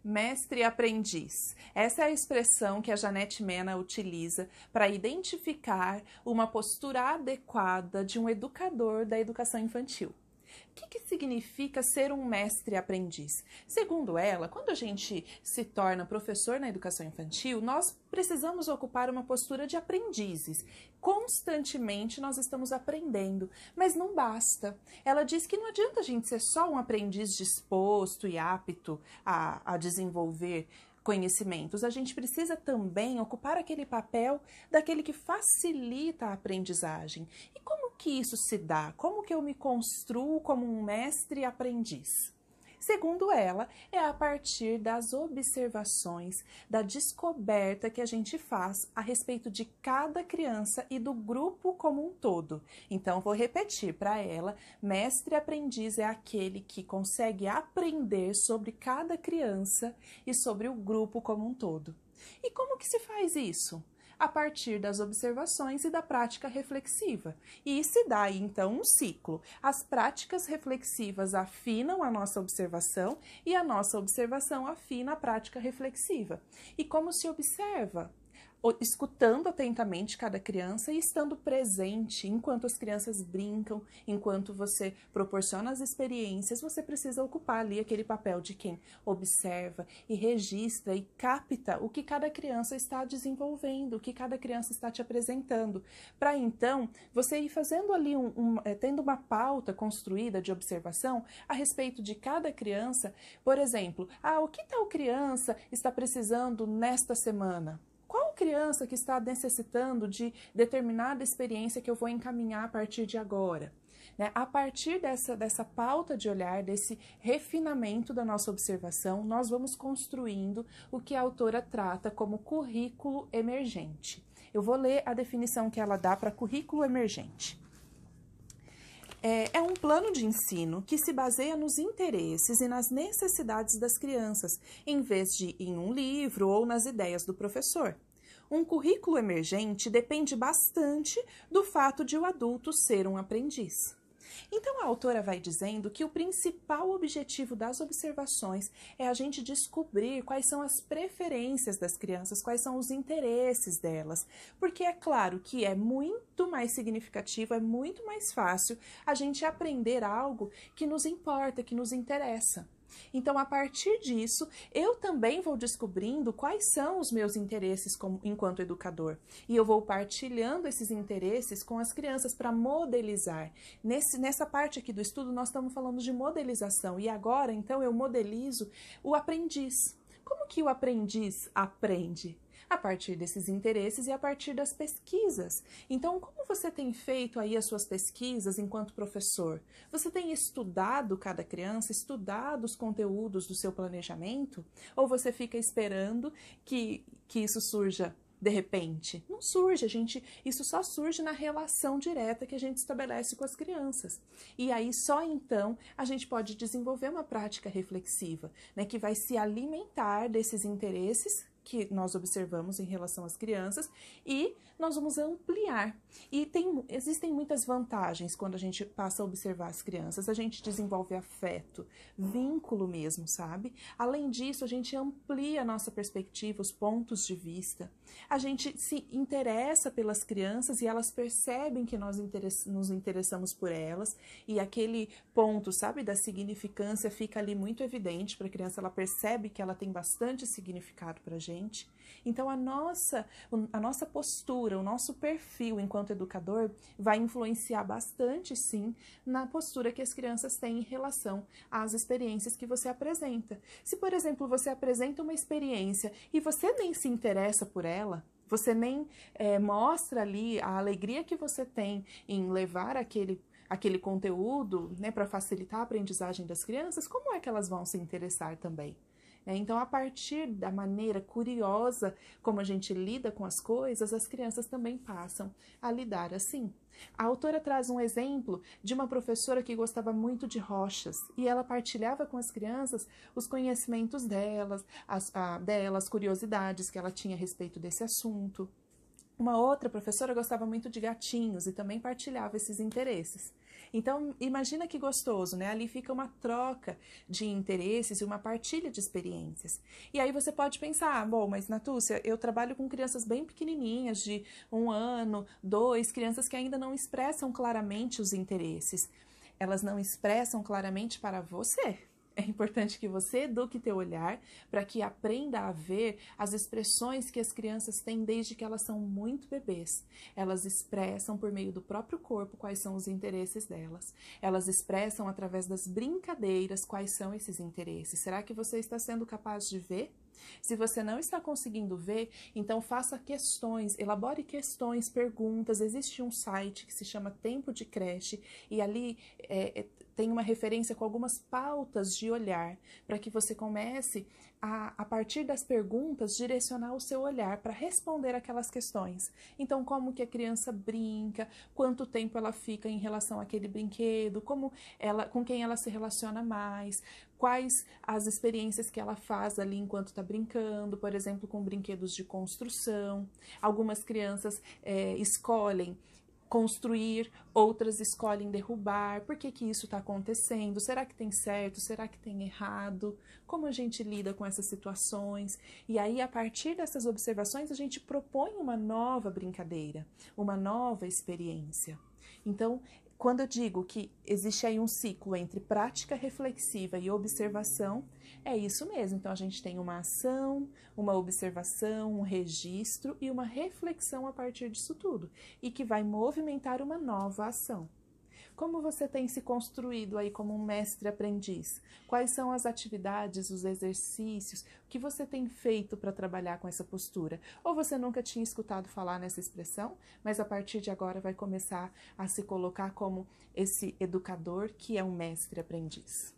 Mestre e aprendiz. Essa é a expressão que a Janete Mena utiliza para identificar uma postura adequada de um educador da educação infantil. O que significa ser um mestre e aprendiz? Segundo ela, quando a gente se torna professor na educação infantil, nós precisamos ocupar uma postura de aprendizes. Constantemente nós estamos aprendendo, mas não basta. Ela diz que não adianta a gente ser só um aprendiz disposto e apto a desenvolver conhecimentos, a gente precisa também ocupar aquele papel daquele que facilita a aprendizagem. E como que isso se dá? Como que eu me construo como um mestre e aprendiz? Segundo ela, é a partir das observações, da descoberta que a gente faz a respeito de cada criança e do grupo como um todo. Então, vou repetir para ela, mestre e aprendiz é aquele que consegue aprender sobre cada criança e sobre o grupo como um todo. E como que se faz isso? A partir das observações e da prática reflexiva. E se dá aí, então, um ciclo. As práticas reflexivas afinam a nossa observação e a nossa observação afina a prática reflexiva. E como se observa? Escutando atentamente cada criança e estando presente enquanto as crianças brincam, enquanto você proporciona as experiências, você precisa ocupar ali aquele papel de quem observa e registra e capta o que cada criança está desenvolvendo, o que cada criança está te apresentando, para então você ir fazendo ali, tendo uma pauta construída de observação a respeito de cada criança. Por exemplo, o que tal criança está precisando nesta semana? Qual criança que está necessitando de determinada experiência que eu vou encaminhar a partir de agora? A partir dessa pauta de olhar, desse refinamento da nossa observação, nós vamos construindo o que a autora trata como currículo emergente. Eu vou ler a definição que ela dá para currículo emergente. É um plano de ensino que se baseia nos interesses e nas necessidades das crianças, em vez de em um livro ou nas ideias do professor. Um currículo emergente depende bastante do fato de o adulto ser um aprendiz. Então, a autora vai dizendo que o principal objetivo das observações é a gente descobrir quais são as preferências das crianças, quais são os interesses delas, porque é claro que é muito mais significativo, é muito mais fácil a gente aprender algo que nos importa, que nos interessa. Então, a partir disso, eu também vou descobrindo quais são os meus interesses enquanto educador. E eu vou partilhando esses interesses com as crianças para modelizar. Nessa parte aqui do estudo, nós estamos falando de modelização. E agora, então, eu modelizo o aprendiz. Como que o aprendiz aprende? A partir desses interesses e a partir das pesquisas. Então, como você tem feito aí as suas pesquisas enquanto professor? Você tem estudado cada criança, estudado os conteúdos do seu planejamento? Ou você fica esperando que isso surja de repente? Não surge, isso só surge na relação direta que a gente estabelece com as crianças. E aí só então a gente pode desenvolver uma prática reflexiva, né, que vai se alimentar desses interesses que nós observamos em relação às crianças e nós vamos ampliar. E existem muitas vantagens quando a gente passa a observar as crianças. A gente desenvolve afeto, vínculo mesmo, sabe? Além disso, a gente amplia a nossa perspectiva, os pontos de vista. A gente se interessa pelas crianças e elas percebem que nós nos interessamos por elas e aquele ponto, sabe, da significância fica ali muito evidente para a criança. Ela percebe que ela tem bastante significado para a gente. Então, a nossa postura, o nosso perfil enquanto educador vai influenciar bastante, sim, na postura que as crianças têm em relação às experiências que você apresenta. Se, por exemplo, você apresenta uma experiência e você nem se interessa por ela, você nem mostra ali a alegria que você tem em levar aquele conteúdo, né, para facilitar a aprendizagem das crianças, como é que elas vão se interessar também? Então, a partir da maneira curiosa como a gente lida com as coisas, as crianças também passam a lidar assim. A autora traz um exemplo de uma professora que gostava muito de rochas e ela partilhava com as crianças os conhecimentos delas, as curiosidades que ela tinha a respeito desse assunto. Uma outra professora gostava muito de gatinhos e também partilhava esses interesses. Então, imagina que gostoso, né? Ali fica uma troca de interesses e uma partilha de experiências. E aí você pode pensar, bom, mas Natúcia, eu trabalho com crianças bem pequenininhas, de 1 ano, 2, crianças que ainda não expressam claramente os interesses. Elas não expressam claramente para você. É importante que você eduque teu olhar para que aprenda a ver as expressões que as crianças têm desde que elas são muito bebês. Elas expressam por meio do próprio corpo quais são os interesses delas. Elas expressam através das brincadeiras quais são esses interesses. Será que você está sendo capaz de ver? Se você não está conseguindo ver, então faça questões, elabore questões, perguntas. Existe um site que se chama Tempo de Creche e ali tem uma referência com algumas pautas de olhar, para que você comece a partir das perguntas, direcionar o seu olhar para responder aquelas questões. Então, como que a criança brinca, quanto tempo ela fica em relação àquele brinquedo, com quem ela se relaciona mais, quais as experiências que ela faz ali enquanto está brincando, por exemplo, com brinquedos de construção. Algumas crianças escolhem construir, outras escolhem derrubar. Por que que isso está acontecendo? Será que tem certo? Será que tem errado? Como a gente lida com essas situações? E aí, a partir dessas observações, a gente propõe uma nova brincadeira, uma nova experiência. Então, quando eu digo que existe aí um ciclo entre prática reflexiva e observação, é isso mesmo. Então, a gente tem uma ação, uma observação, um registro e uma reflexão a partir disso tudo, e que vai movimentar uma nova ação. Como você tem se construído aí como um mestre-aprendiz? Quais são as atividades, os exercícios, o que você tem feito para trabalhar com essa postura? Ou você nunca tinha escutado falar nessa expressão, mas a partir de agora vai começar a se colocar como esse educador que é um mestre-aprendiz?